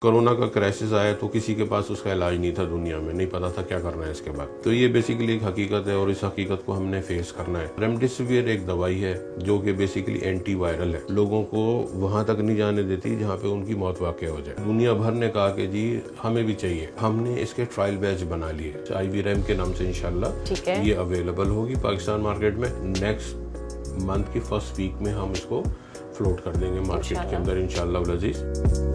Corona का crisis आया तो किसी के पास उसका इलाज नहीं था, दुनिया में नहीं पता था क्या करना है इसके बाद। तो ये बेसिकली एक हकीकत है और इस हकीकत को हमने फेस करना है। रेमडेसिविर एक दवाई है जो कि बेसिकली एंटी वायरल है, लोगों को वहां तक नहीं जाने देती जहां पे उनकी मौत वाक़ हो जाए। दुनिया भर ने कहा कि जी हमें भी चाहिए, हमने इसके ट्रायल बैच बना लिए IBRAM के नाम से। इंशाल्लाह ये अवेलेबल होगी पाकिस्तान मार्केट में। नेक्स्ट मंथ की फर्स्ट वीक में हम इसको फ्लोट कर देंगे मार्केट के अंदर इंशाल्लाह अज़ीज़।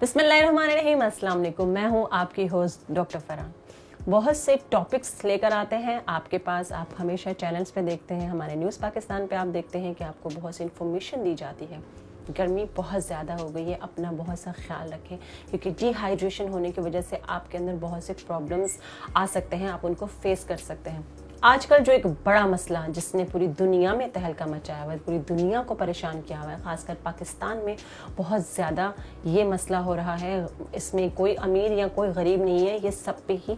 बिस्मिल्लाहिर्रहमानिर्रहीम, अस्सलाम वालेकुम। मैं हूं आपकी होस्ट डॉक्टर फरहान। बहुत से टॉपिक्स लेकर आते हैं आपके पास। आप हमेशा चैनल्स पे देखते हैं, हमारे न्यूज़ पाकिस्तान पे आप देखते हैं कि आपको बहुत सी इन्फॉर्मेशन दी जाती है। गर्मी बहुत ज़्यादा हो गई है, अपना बहुत सा ख्याल रखें क्योंकि डिहाइड्रेशन होने की वजह से आपके अंदर बहुत से प्रॉब्लम्स आ सकते हैं, आप उनको फेस कर सकते हैं। आजकल जो एक बड़ा मसला जिसने पूरी दुनिया में तहलका मचाया हुआ है, पूरी दुनिया को परेशान किया हुआ है, ख़ासकर पाकिस्तान में बहुत ज़्यादा ये मसला हो रहा है। इसमें कोई अमीर या कोई गरीब नहीं है, ये सब पे ही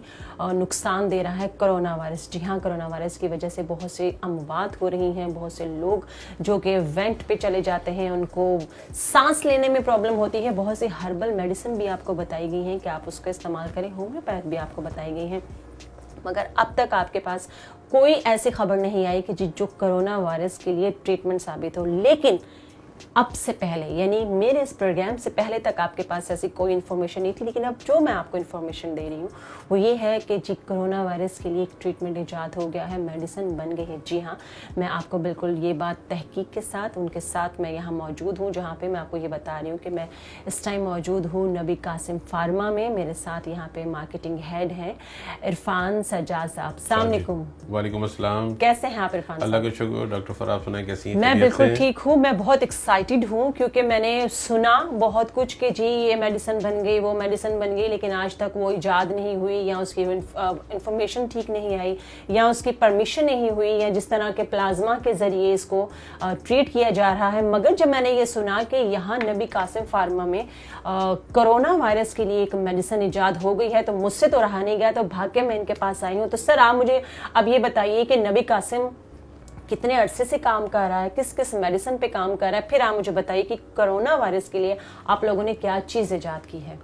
नुकसान दे रहा है कोरोना वायरस। जी हाँ, कोरोना वायरस की वजह से बहुत सी अमवात हो रही हैं। बहुत से लोग जो कि वेंट पे चले जाते हैं, उनको सांस लेने में प्रॉब्लम होती है। बहुत सी हर्बल मेडिसिन भी आपको बताई गई हैं कि आप उसका इस्तेमाल करें, होम्योपैथ भी आपको बताई गई हैं, मगर अब तक आपके पास कोई ऐसी खबर नहीं आई कि जो कोरोना वायरस के लिए ट्रीटमेंट साबित हो। लेकिन अब से पहले, यानी मेरे इस प्रोग्राम से पहले तक आपके पास ऐसी कोई इन्फॉर्मेशन नहीं थी। लेकिन अब जो मैं आपको इन्फॉर्मेशन दे रही हूँ वो ये है कि जी कोरोना वायरस के लिए एक ट्रीटमेंट ईजाद हो गया है, मेडिसिन बन गई है। जी हाँ, मैं आपको बिल्कुल ये बात तहकीक के साथ, उनके साथ मैं यहाँ मौजूद हूँ, जहाँ पे मैं आपको ये बता रही हूँ कि मैं इस टाइम मौजूद हूँ नबी कासिम फार्मा में। मेरे साथ यहाँ पे मार्केटिंग हेड हैं इरफान सज्जाद साहब। अस्सलाम वालेकुम। वालेकुम अस्सलाम। कैसे हैं आप इरफान? अल्लाह का शुक्र। डॉक्टर फराह सुनाए कैसी हैं? मैं बिल्कुल ठीक हूँ। मैं बहुत एक्साइटेड हूँ क्योंकि मैंने सुना बहुत कुछ कि जी ये मेडिसिन बन गई, वो मेडिसिन बन गई, लेकिन आज तक वो इजाद नहीं हुई या उसकी इंफॉर्मेशन ठीक नहीं आई या उसकी परमिशन नहीं हुई या जिस तरह के प्लाज्मा के ज़रिए इसको ट्रीट किया जा रहा है। मगर जब मैंने ये सुना कि यहाँ नबी कासिम फार्मा में कोरोना वायरस के लिए एक मेडिसिन इजाद हो गई है तो मुझसे तो रहा नहीं गया, तो भाग के मैं इनके पास आई हूँ। तो सर आप मुझे अब ये बताइए कि नबी कासिम कितने अरसे से काम कर रहा है, किस किस मेडिसिन पे काम कर रहा है, फिर आप मुझे बताइए कि कोरोना वायरस के लिए आप लोगों ने क्या चीज़ इजाद की है।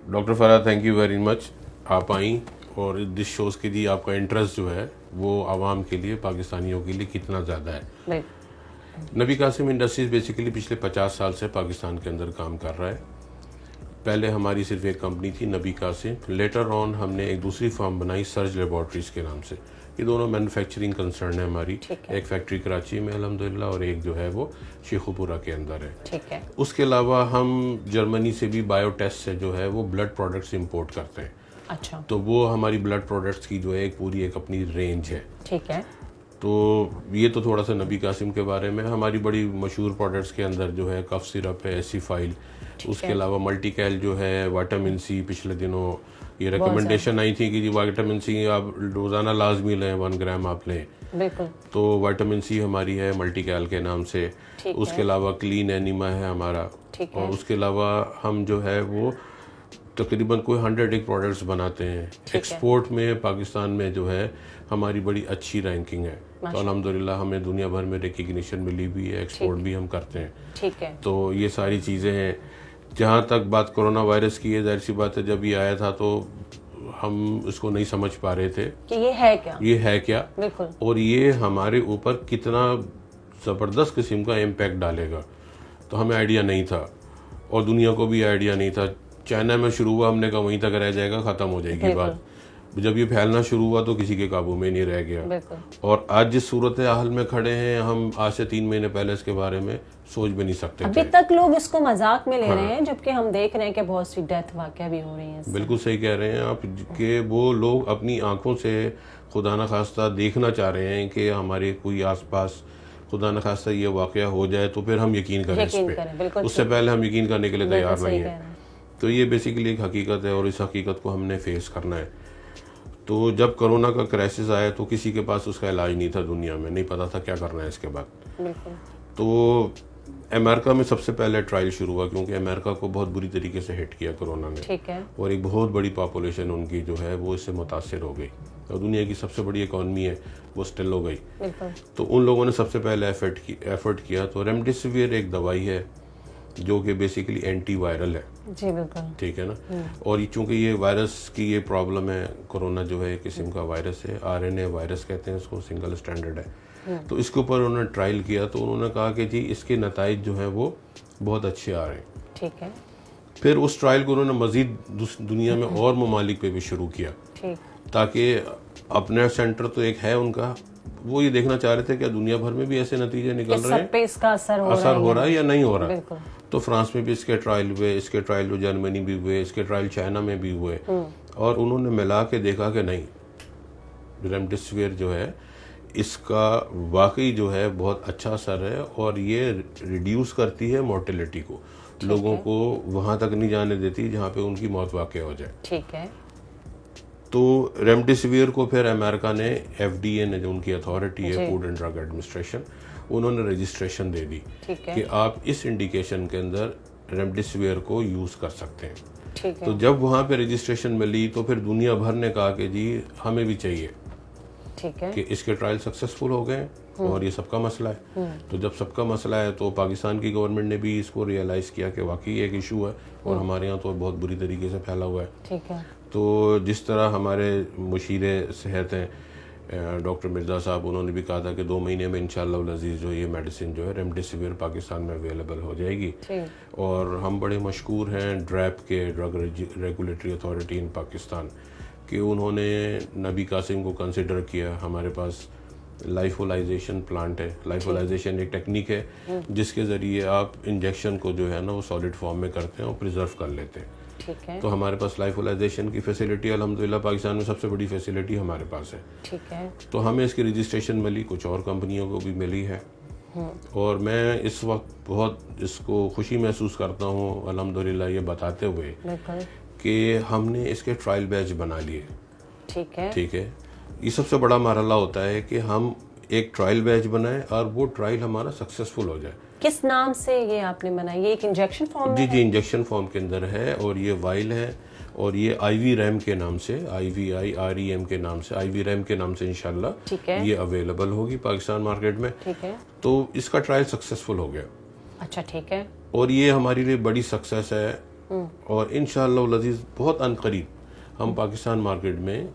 Doctor Farah, thank you very much. आप आई और दिस शोज़ के लिए आपका इंटरेस्ट जो है वो आवाम के लिए, पाकिस्तानियों के लिए कितना ज़्यादा है। नबी कासिम इंडस्ट्रीज़ बेसिकली पिछले 50 साल से पाकिस्तान के अंदर काम कर रहा है। पहले हमारी सिर्फ एक कंपनी थी नबी कासिम, लेटर ऑन हमने एक दूसरी फर्म बनाई सर्ज लेबॉर्ट्रीज़ के नाम से। ये दोनों मैन्युफैक्चरिंग कंसर्न है हमारी। एक फैक्ट्री कराची में अल्हम्दुलिल्लाह और एक जो है वो शेखुपुरा के अंदर है। ठीक है। उसके अलावा हम जर्मनी से भी बायोटेस्ट से जो है वो ब्लड प्रोडक्ट्स इंपोर्ट करते हैं। अच्छा। तो वो हमारी ब्लड प्रोडक्ट्स की जो है एक पूरी एक अपनी रेंज है। ठीक है। तो ये तो थोड़ा सा नबी कासिम के बारे में। हमारी बड़ी मशहूर प्रोडक्ट्स के अंदर जो है कफ सिरप है, एसिफाइल, उसके अलावा मल्टीकैल जो है, विटामिन सी। पिछले दिनों ये रिकमेंडेशन आई थी कि जी विटामिन सी आप रोज़ाना लाजमी लें, 1 ग्राम आप लें। बिल्कुल। तो विटामिन सी हमारी है मल्टीकैल के नाम से। उसके अलावा क्लीन एनिमा है हमारा। और उसके अलावा हम जो है वो तकरीबन कोई 100 प्रोडक्ट्स बनाते हैं। एक्सपोर्ट में पाकिस्तान में जो है हमारी बड़ी अच्छी रैंकिंग है। तो अल्हम्दुलिल्लाह हमें दुनिया भर में रिकग्निशन मिली भी है, एक्सपोर्ट भी हम करते हैं। ठीक है। तो ये सारी चीज़ें हैं। जहाँ तक बात कोरोना वायरस की है, जाहिर सी बात है जब ये आया था तो हम इसको नहीं समझ पा रहे थे कि ये है क्या, ये है क्या। बिल्कुल। और ये हमारे ऊपर कितना ज़बरदस्त किस्म का इम्पैक्ट डालेगा तो हमें आइडिया नहीं था और दुनिया को भी आइडिया नहीं था। चाइना में शुरू हुआ, हमने कहा वहीं तक रह जाएगा, ख़त्म हो जाएगी बात। जब ये फैलना शुरू हुआ तो किसी के काबू में नहीं रह गया। और आज जिस सूरत हाल में खड़े हैं, हम आज से 3 महीने पहले इसके बारे में सोच भी नहीं सकते अभी तक लोग इसको मजाक में ले रहे हैं, जबकि हम देख रहे हैं कि बहुत सी डेथ वाकया भी हो रही हैं। बिल्कुल सही कह रहे हैं आप कि वो लोग अपनी आंखों से खुदा न खास्ता देखना चाह रहे हैं कि हमारे कोई आसपास खुदा न खास्ता ये वाक़या हो जाए तो फिर हम यकीन करें इस पे। उससे पहले हम यकीन करने के लिए तैयार नहीं हैं। तो ये बेसिकली एक हकीकत है और इस हकीकत को हमने फेस करना है। तो जब कोरोना का क्राइसिस आया तो किसी के पास उसका इलाज नहीं था दुनिया में, नहीं पता था क्या करना है इसके बाद। तो अमेरिका में सबसे पहले ट्रायल शुरू हुआ क्योंकि अमेरिका को बहुत बुरी तरीके से हिट किया कोरोना ने। ठीक है। और एक बहुत बड़ी पॉपुलेशन उनकी जो है वो इससे मुतासिर हो गई और दुनिया की सबसे बड़ी इकॉनमी है वो स्टिल हो गई। तो उन लोगों ने सबसे पहले एफर्ट किया। तो रेमडेसिविर एक दवाई है जो कि बेसिकली एंटी वायरल है। जी बिल्कुल। ठीक है ना। और चूंकि ये वायरस की ये प्रॉब्लम है, कोरोना जो है किस्म का वायरस है, RNA वायरस कहते हैं इसको, सिंगल स्टैंडर्ड है। तो इसके ऊपर उन्होंने ट्रायल किया तो उन्होंने कहा कि जी इसके नताइज जो है वो बहुत अच्छे आ रहे हैं। ठीक है। फिर उस ट्रायल को उन्होंने मजीद दुनिया में और ममालिक पे भी शुरू किया। ठीक। ताकि अपना सेंटर तो एक है उनका, वो ये देखना चाह रहे थे कि दुनिया भर में भी ऐसे नतीजे निकल रहे हैं, इसका असर हो रहा है या नहीं हो रहा है। तो फ्रांस में भी इसके ट्रायल हुए, इसके ट्रायल जो जर्मनी भी हुए, इसके ट्रायल चाइना में भी हुए और उन्होंने मिला के देखा कि नहीं, रेमडेसिविर जो है इसका वाकई जो है बहुत अच्छा असर है और ये रिड्यूस करती है मोर्टेलिटी को, लोगों को वहां तक नहीं जाने देती जहां पे उनकी मौत वाकई हो जाए। ठीक है। तो रेमडेसिविर को फिर अमेरिका ने FDA ने जो उनकी अथॉरिटी है, फूड एंड ड्रग एडमिनिस्ट्रेशन, उन्होंने रजिस्ट्रेशन दे दी कि आप इस इंडिकेशन के अंदर रेमडेसिविर को यूज कर सकते हैं। ठीक है। तो जब वहां पे रजिस्ट्रेशन मिली तो फिर दुनिया भर ने कहा कि जी हमें भी चाहिए। ठीक है। कि इसके ट्रायल सक्सेसफुल हो गए और ये सबका मसला है। तो जब सबका मसला है तो पाकिस्तान की गवर्नमेंट ने भी इसको रियलाइज किया कि वाकई एक इशू है और हमारे यहाँ तो बहुत बुरी तरीके से फैला हुआ है। ठीक है। तो जिस तरह हमारे मुशीरे सेहत हैं डॉक्टर मिर्ज़ा साहब, उन्होंने भी कहा था कि 2 महीने में इंशाअल्लाह अज़ीज़ जो ये मेडिसिन जो है रेमडेसिविर पाकिस्तान में अवेलेबल हो जाएगी। और हम बड़े मशकूर हैं ड्रैप के, drug regulatory authority in Pakistan, कि उन्होंने नबी कासिम को कंसिडर किया। हमारे पास लाइफोलाइजेशन प्लांट है। लाइफोलाइजेशन एक टेक्निक है जिसके ज़रिए आप इंजेक्शन को जो है ना वो सॉलिड फॉर्म में करते हैं और प्रिजर्व कर लेते हैं। ठीक है। तो हमारे पास लाइफोलाइजेशन की फैसिलिटी अल्हम्दुलिल्लाह पाकिस्तान में सबसे बड़ी फैसिलिटी हमारे पास है। ठीक है। तो हमें इसकी रजिस्ट्रेशन मिली, कुछ और कंपनियों को भी मिली है और मैं इस वक्त बहुत इसको खुशी महसूस करता हूँ अल्हम्दुलिल्लाह ये बताते हुए कि हमने इसके ट्रायल बैच बना लिए। ठीक है। ठीक है। ये सबसे बड़ा मरहला होता है कि हम एक ट्रायल बैच बनाएं और वो ट्रायल हमारा सक्सेसफुल हो जाए। किस नाम से ये आपने बनाई? ये एक इंजेक्शन फॉर्म में? जी इंजेक्शन फॉर्म के अंदर है और ये वाइल है और ये IV-REM के नाम से, IVI-REM के नाम से, IV-REM के नाम से इंशाल्लाह ये अवेलेबल होगी पाकिस्तान मार्केट में। ठीक है। तो इसका ट्रायल सक्सेसफुल हो गया। अच्छा ठीक है। और ये हमारे लिए बड़ी सक्सेस है और इंशाअल्लाह अज़ीज़ बहुत अनकरीब हम पाकिस्तान मार्केट में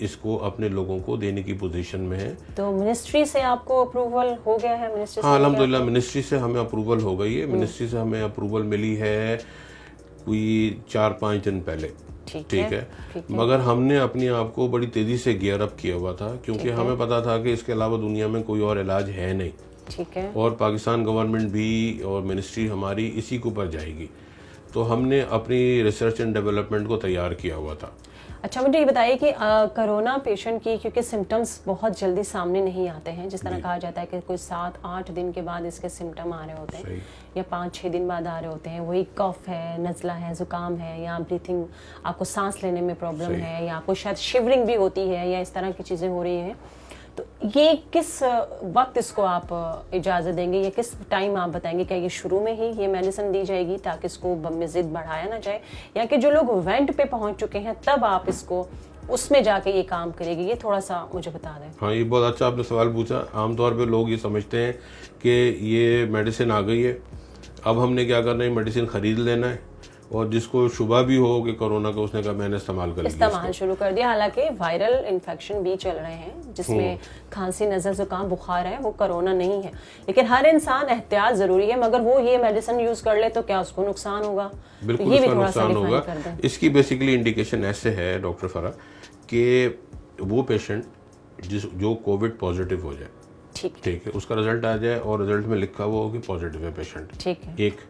इसको अपने लोगों को देने की पोजीशन में है। तो मिनिस्ट्री से आपको अप्रूवल हो गया है? मिनिस्ट्री? हाँ अल्हम्दुलिल्लाह मिनिस्ट्री से हमें अप्रूवल हो गई है। मिनिस्ट्री से हमें अप्रूवल मिली है कोई 4-5 दिन पहले। ठीक है। मगर हमने अपने आप को बड़ी तेजी से गियर अप किया हुआ था क्योंकि हमें पता था कि इसके अलावा दुनिया में कोई और इलाज है नहीं। ठीक है। और पाकिस्तान गवर्नमेंट भी और मिनिस्ट्री हमारी इसी के ऊपर जाएगी। तो हमने अपनी रिसर्च एंड डेवलपमेंट को तैयार किया हुआ था। अच्छा मुझे ये बताइए कि कोरोना पेशेंट की क्योंकि सिम्टम्स बहुत जल्दी सामने नहीं आते हैं, जिस तरह कहा जाता है कि कोई 7-8 दिन के बाद इसके सिम्टम आ रहे होते हैं या 5-6 दिन बाद आ रहे होते हैं। वही कफ है, नज़ला है, ज़ुकाम है या ब्रीथिंग, आपको सांस लेने में प्रॉब्लम है या आपको शायद शिवरिंग भी होती है या इस तरह की चीज़ें हो रही हैं। तो ये किस वक्त इसको आप इजाज़त देंगे या किस टाइम आप बताएंगे? क्या ये शुरू में ही ये मेडिसिन दी जाएगी ताकि इसको मज़ीद बढ़ाया ना जाए, या कि जो लोग वेंट पे पहुंच चुके हैं तब आप इसको उसमें जाके ये काम करेगी? ये थोड़ा सा मुझे बता दें। हाँ ये बहुत अच्छा आपने सवाल पूछा। आमतौर पे लोग ये समझते हैं कि ये मेडिसिन आ गई है, अब हमने क्या करना है, मेडिसिन खरीद लेना है और जिसको शुबा भी हो कि कोरोना का, उसने कहा मैंने इस्तेमाल शुरू कर दिया। हालांकि वायरल इन्फेक्शन भी चल रहे हैं जिसमें खांसी, नज़र, जुकाम, बुखार है, वो कोरोना नहीं है। लेकिन हर इंसान एहतियात जरूरी है। मगर वो ये मेडिसिन यूज कर ले तो क्या उसको नुकसान होगा? बिल्कुल तो ये भी नुकसान होगा। इसकी बेसिकली इंडिकेशन ऐसे है डॉक्टर फरा कि वो पेशेंट जो कोविड पॉजिटिव हो जाए, ठीक है, उसका रिजल्ट आ जाए और रिजल्ट में लिखा हुआ हो कि पॉजिटिव है पेशेंट। ठीक है। एक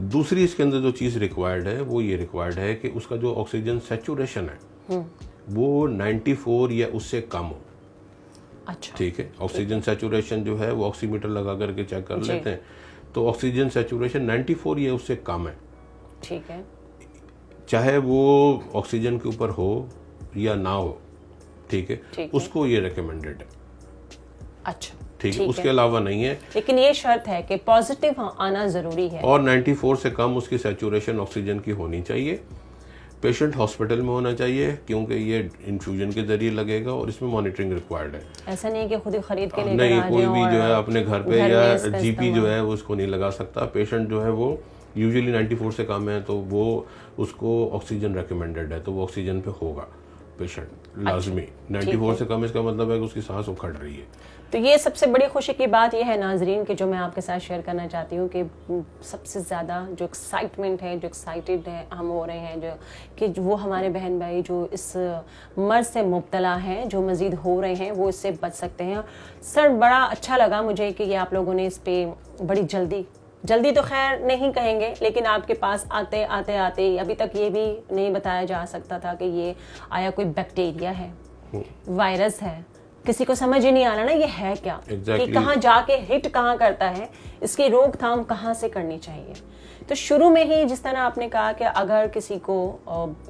दूसरी इसके अंदर जो चीज़ रिक्वायर्ड है वो ये रिक्वायर्ड है कि उसका जो ऑक्सीजन सैचुरेशन है वो 94 या उससे कम हो। अच्छा, ठीक है, ऑक्सीजन सैचुरेशन जो है वो ऑक्सीमीटर लगा करके चेक कर लेते हैं, तो ऑक्सीजन सैचुरेशन 94 या उससे कम है। ठीक है, चाहे वो ऑक्सीजन के ऊपर हो या ना हो, ठीक है, उसको ये रिकमेंडेड है। अच्छा, ठीक है, उसके अलावा नहीं है। लेकिन ये शर्त है कि पॉजिटिव आना जरूरी है और 94 से कम उसकी सैचुरेशन ऑक्सीजन की होनी चाहिए। पेशेंट हॉस्पिटल में होना चाहिए क्योंकि ये इन्फ्यूजन के जरिए लगेगा और इसमें मॉनिटरिंग रिक्वायर्ड है। ऐसा नहीं कि खुद ही खरीद के लेकर नहीं, आ कोई जाओ भी और जो है अपने घर पे घर या में इसका जीपी जो है वो उसको नहीं लगा सकता। पेशेंट जो है वो यूजुअली 94 से कम है तो वो उसको ऑक्सीजन रिकमेंडेड है, तो वो ऑक्सीजन पे होगा पेशेंट लाजमी। 94 से कम इसका मतलब है कि उसकी सांस उखड़ रही है। तो ये सबसे बड़ी खुशी की बात यह है नाजरीन कि जो मैं आपके साथ शेयर करना चाहती हूँ कि सबसे ज़्यादा जो एक्साइटमेंट है, जो एक्साइटेड है हम हो रहे हैं, जो कि वो हमारे बहन भाई जो इस मर्ज से मुब्तला हैं, जो मज़ीद हो रहे हैं, वो इससे बच सकते हैं। सर, बड़ा अच्छा लगा मुझे कि ये आप लोगों ने इस पर बड़ी जल्दी तो खैर नहीं कहेंगे, लेकिन आपके पास आते आते अभी तक ये भी नहीं बताया जा सकता था कि ये आया कोई बैक्टीरिया है, वायरस है, किसी को समझ ही नहीं आ रहा ना ये है क्या, कि कहाँ जाके हिट कहाँ करता है, इसकी रोकथाम कहाँ से करनी चाहिए। तो शुरू में ही जिस तरह आपने कहा कि अगर किसी को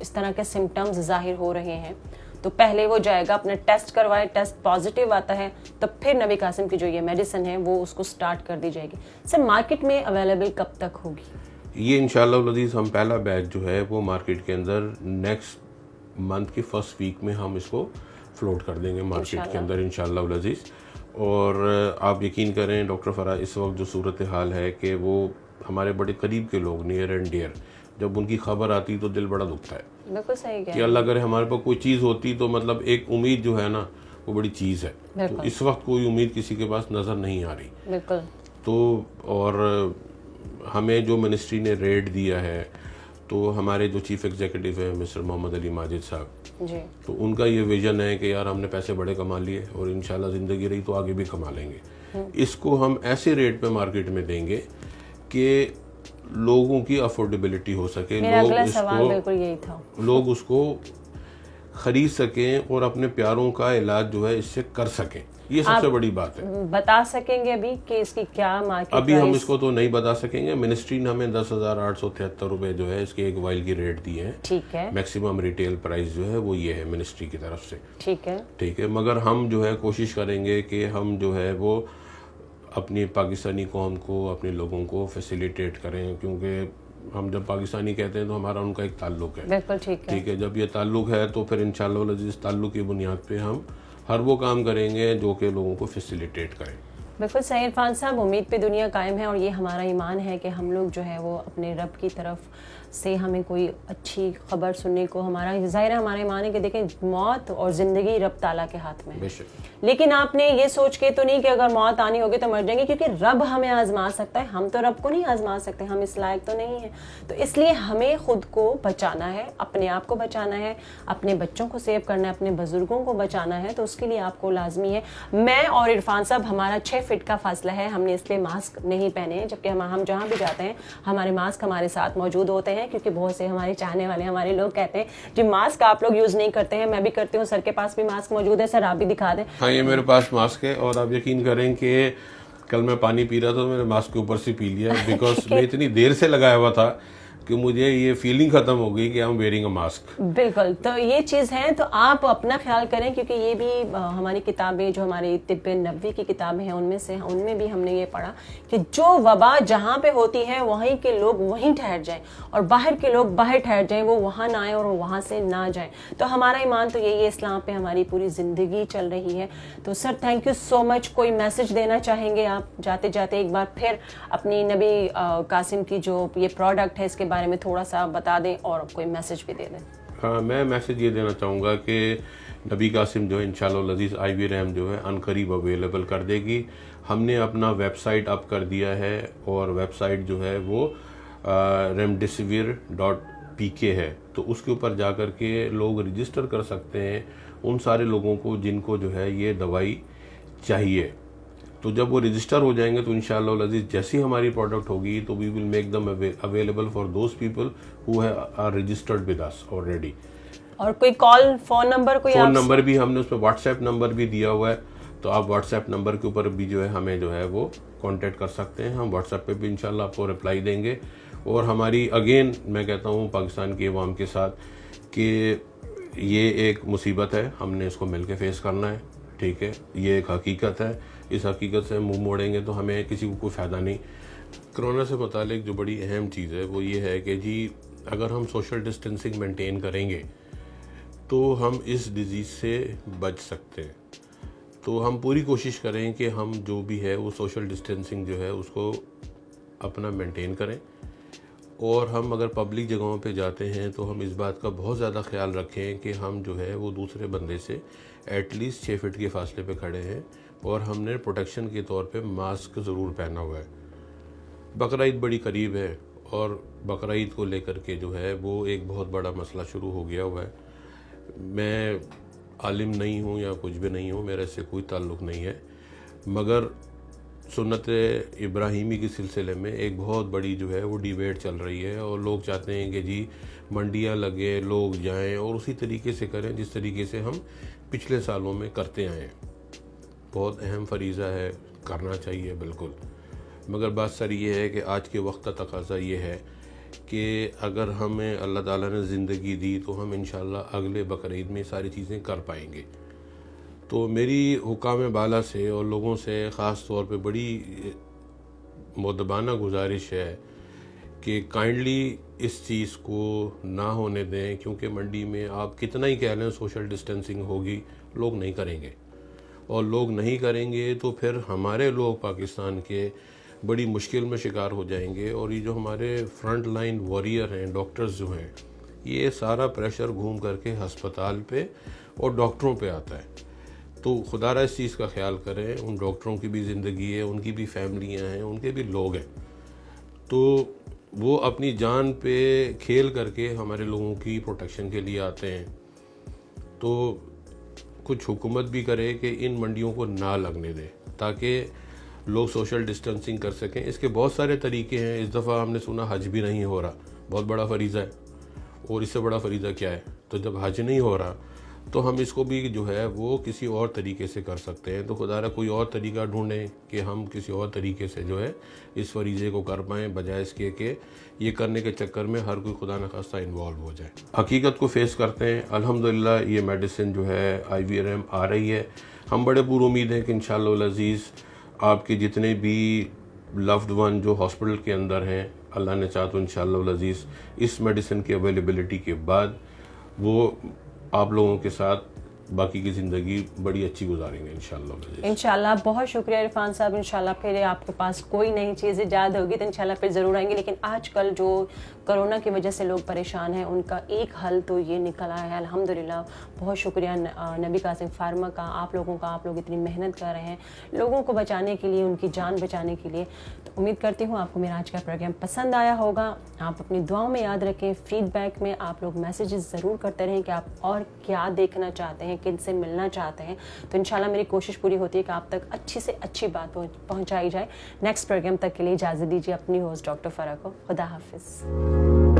इस तरह के सिम्टम्स जाहिर हो रहे हैं तो पहले वो जाएगा अपना टेस्ट करवाए, टेस्ट पॉजिटिव आता है तो फिर नबी कासिम की जो ये मेडिसिन है वो उसको स्टार्ट कर दी जाएगी। सर, मार्केट में अवेलेबल कब तक होगी? ये इंशाल्लाह लजीज हम पहला बैच जो है वो मार्केट के अंदर नेक्स्ट मंथ की फर्स्ट वीक में हम इसको फ्लोट कर देंगे मार्केट के अंदर इंशाल्लाह लजीज। और आप यकीन करें डॉक्टर फरा, इस वक्त जो सूरत हाल है कि वो हमारे बड़े करीब के लोग नियर एंड डियर, जब उनकी खबर आती तो दिल बड़ा दुखता है। बिल्कुल सही कि अल्लाह करे हमारे पास कोई चीज़ होती तो मतलब एक उम्मीद जो है ना वो बड़ी चीज़ है। तो इस वक्त कोई उम्मीद किसी के पास नज़र नहीं आ रही। बिल्कुल। तो और हमें जो मिनिस्ट्री ने रेट दिया है, तो हमारे जो चीफ एग्जीक्यूटिव है मिस्टर मोहम्मद अली माजिद साहब जी, तो उनका ये विजन है कि यार हमने पैसे बड़े कमा लिए और इंशाल्लाह ज़िंदगी रही तो आगे भी कमा लेंगे। इसको हम ऐसे रेट पे मार्केट में देंगे कि लोगों की अफोर्डेबिलिटी हो सके, लोग उसको खरीद सकें और अपने प्यारों का इलाज जो है इससे कर सकें। ये सबसे बड़ी बात है। बता सकेंगे अभी कि इसकी क्या मार्केट अभी हम इसको तो नहीं बता सकेंगे। मिनिस्ट्री ने हमें 10,873 रुपए जो है इसके एक वाइल की रेट दी है। ठीक है। मैक्सिमम रिटेल प्राइस जो है वो ये है मिनिस्ट्री की तरफ से। ठीक है, ठीक है। मगर हम जो है कोशिश करेंगे कि हम जो है वो अपनी पाकिस्तानी कौम को, अपने लोगों को फैसिलिटेट करें, क्योंकि हम जब पाकिस्तानी कहते हैं तो हमारा उनका एक ताल्लुक है। बिल्कुल ठीक है। ठीक है, जब ये ताल्लुक है तो फिर इंशाल्लाह इस ताल्लुक की बुनियाद पे हम हर वो काम करेंगे जो कि लोगों को फैसिलिटेट करें। बिल्कुल सही इरफान साहब, उम्मीद पे दुनिया कायम है और ये हमारा ईमान है कि हम लोग जो है वो अपने रब की तरफ से हमें कोई अच्छी खबर सुनने को, हमारा ज़ाहिर है हमारा ईमान है कि देखें मौत और ज़िंदगी रब ताला के हाथ में है। लेकिन आपने ये सोच के तो नहीं कि अगर मौत आनी होगी तो मर जाएंगे, क्योंकि रब हमें आजमा सकता है, हम तो रब को नहीं आजमा सकते, हम इस लायक तो नहीं है। तो इसलिए हमें खुद को बचाना है, अपने आप को बचाना है, अपने बच्चों को सेव करना है, अपने बुजुर्गों को बचाना है। तो उसके लिए आपको लाजमी है, मैं और इरफान साहब हमारा 6 फीट का फासला है, हमने इसलिए मास्क नहीं पहने हैं, जबकि हम जहाँ भी जाते हैं हमारे मास्क हमारे साथ मौजूद होते हैं। क्योंकि बहुत से हमारे चाहने वाले हमारे लोग कहते हैं जी मास्क आप लोग यूज नहीं करते हैं, मैं भी करती हूँ, सर के पास भी मास्क मौजूद है, सर आप भी दिखा दें। हाँ, ये मेरे पास मास्क है और आप यकीन करें कि कल मैं पानी पी रहा था तो मैंने मास्क के ऊपर से पी लिया, बिकॉज मैं इतनी देर से लगाया हुआ था कि मुझे ये फीलिंग खत्म हो गई कि I am wearing a mask. बिल्कुल, तो ये चीज़ है, तो आप अपना ख्याल करें, क्योंकि ये भी हमारी किताबें जो हमारी तिब्बे नबवी की किताबें हैं उनमें भी हमने ये पढ़ा कि जो वबा जहाँ पे होती है वहीं के लोग वहीं ठहर जाएं और बाहर के लोग बाहर ठहर जाएं, वो वहाँ ना आए और वो वहाँ से ना जाएं। तो हमारा ईमान तो यही है, इस्लाम पे हमारी पूरी ज़िंदगी चल रही है। तो sir thank you so much. कोई मैसेज देना चाहेंगे आप जाते जाते एक बार फिर अपनी नबी कासिम की जो ये प्रोडक्ट है इसके बारे में थोड़ा सा बता दें और कोई मैसेज भी दे दें? हाँ, मैं मैसेज ये देना चाहूँगा कि नबी कासिम जो है इंशाल्लाह लजीज IV रैम जो है अनकरीब अवेलेबल कर देगी। हमने अपना वेबसाइट अप कर दिया है और वेबसाइट जो है वो remdesivir.pk है, तो उसके ऊपर जा कर के लोग रजिस्टर कर सकते हैं उन सारे लोगों को जिनको जो है ये दवाई चाहिए। तो जब वो रजिस्टर हो जाएंगे तो इंशाल्लाह लजीज जैसी हमारी प्रोडक्ट होगी तो we will make them available for those people who are registered with us already. और कोई कॉल फोन नंबर कोई फ़ोन नंबर भी हमने उसमें व्हाट्सएप नंबर भी दिया हुआ है, तो आप व्हाट्सएप नंबर के ऊपर भी जो है हमें जो है वो कांटेक्ट कर सकते हैं। हम व्हाट्सएप पे भी इंशाल्लाह आपको रिप्लाई देंगे। और हमारी अगेन मैं कहता हूँ पाकिस्तान की अवाम के साथ कि ये एक मुसीबत है, हमने इसको मिल के फेस करना है, ठीक है। ये एक हकीकत है, इस हकीकत से मुंह मोड़ेंगे तो हमें किसी को कोई फ़ायदा नहीं। कोरोना से मुतालिक जो बड़ी अहम चीज़ है वो ये है कि जी अगर हम सोशल डिस्टेंसिंग मेंटेन करेंगे तो हम इस डिज़ीज़ से बच सकते हैं। तो हम पूरी कोशिश करें कि हम जो भी है वो सोशल डिस्टेंसिंग जो है उसको अपना मेंटेन करें। और हम अगर पब्लिक जगहों पे जाते हैं तो हम इस बात का बहुत ज़्यादा ख्याल रखें कि हम जो है वो दूसरे बंदे से एटलीस्ट 6 फीट के फासले पे खड़े हैं और हमने प्रोटेक्शन के तौर पे मास्क ज़रूर पहना हुआ है। बकरा ईद बड़ी करीब है और बकरा ईद को लेकर के जो है वो एक बहुत बड़ा मसला शुरू हो गया हुआ है। मैं आलिम नहीं हूँ या कुछ भी नहीं हूँ, मेरा इससे कोई ताल्लुक़ नहीं है, मगर सुन्नत इब्राहीमी के सिलसिले में एक बहुत बड़ी जो है वो डिबेट चल रही है और लोग चाहते हैं कि जी मंडियाँ लगे, लोग जाएं और उसी तरीके से करें जिस तरीके से हम पिछले सालों में करते आए हैं। बहुत अहम फरीज़ा है, करना चाहिए बिल्कुल, मगर बात सर ये है कि आज के वक्त का तकाज़ा ये है कि अगर हमें अल्लाह ताला ने ज़िंदगी दी तो हम इंशाल्लाह अगले बकर ईद में सारी चीज़ें कर पाएंगे। तो मेरी हुकाम बाला से और लोगों से ख़ास तौर पे बड़ी मुद्दबाना गुजारिश है कि काइंडली इस चीज़ को ना होने दें, क्योंकि मंडी में आप कितना ही कह लें सोशल डिस्टेंसिंग होगी, लोग नहीं करेंगे। और लोग नहीं करेंगे तो फिर हमारे लोग पाकिस्तान के बड़ी मुश्किल में शिकार हो जाएंगे। और ये जो हमारे फ्रंट लाइन वॉरियर हैं, डॉक्टर्स जो हैं, ये सारा प्रेशर घूम करके हस्पताल पे और डॉक्टरों पे आता है। तो खुदारा इस चीज़ का ख्याल करें, उन डॉक्टरों की भी ज़िंदगी है, उनकी भी फैमिलियां हैं, उनके भी लोग हैं, तो वो अपनी जान पे खेल करके हमारे लोगों की प्रोटेक्शन के लिए आते हैं। तो कुछ हुकूमत भी करे कि इन मंडियों को ना लगने दे ताकि लोग सोशल डिस्टेंसिंग कर सकें। इसके बहुत सारे तरीके हैं। इस दफ़ा हमने सुना हज भी नहीं हो रहा, बहुत बड़ा फरीज़ा है, और इससे बड़ा फरीज़ा क्या है। तो जब हज नहीं हो रहा तो हम इसको भी जो है वो किसी और तरीके से कर सकते हैं। तो खुदारा कोई और तरीका ढूंढें कि हम किसी और तरीके से जो है इस फरीज़े को कर पाएँ, बजाय इसके कि ये करने के चक्कर में हर कोई खुदा न खास्ता इन्वॉल्व हो जाए। हकीकत को फेस करते हैं। अल्हम्दुलिल्लाह ये मेडिसिन जो है IVRM आ रही है। हम बड़े पुरुमीद हैं कि इंशाअल्लाह अज़ीज़ आपके जितने भी लव्ड वन जो हॉस्पिटल के अंदर हैं, अल्लाह ने चाहा तो इंशाअल्लाह अज़ीज़ इस मेडिसिन की अवेलेबिलिटी के बाद वो आप लोगों के साथ बाकी की ज़िंदगी बड़ी अच्छी गुजारेंगे इंशाल्लाह। इंशाल्लाह। बहुत शुक्रिया इरफान साहब। इंशाल्लाह फिर आपके पास कोई नई चीज़ ईजाद होगी तो इंशाल्लाह फिर ज़रूर आएंगे। लेकिन आजकल जो कोरोना की वजह से लोग परेशान हैं, उनका एक हल तो ये निकला है अल्हम्दुलिल्लाह। बहुत शुक्रिया नबी कासिम फार्मा का, आप लोगों का। आप लोग इतनी मेहनत कर रहे हैं लोगों को बचाने के लिए, उनकी जान बचाने के लिए। तो उम्मीद करती हूँ आपको मेरा आज का प्रोग्राम पसंद आया होगा। आप अपनी दुआओं में याद रखें, फीडबैक में आप लोग मैसेजेस ज़रूर करते रहें कि आप और क्या देखना चाहते हैं, किन से मिलना चाहते हैं। तो इंशाल्लाह मेरी कोशिश पूरी होती है कि आप तक अच्छी से अच्छी बात पहुंचाई जाए। नेक्स्ट प्रोग्राम तक के लिए इजाज़त दीजिए अपनी होस्ट डॉक्टर फ़रा को। खुदा हाफिज़।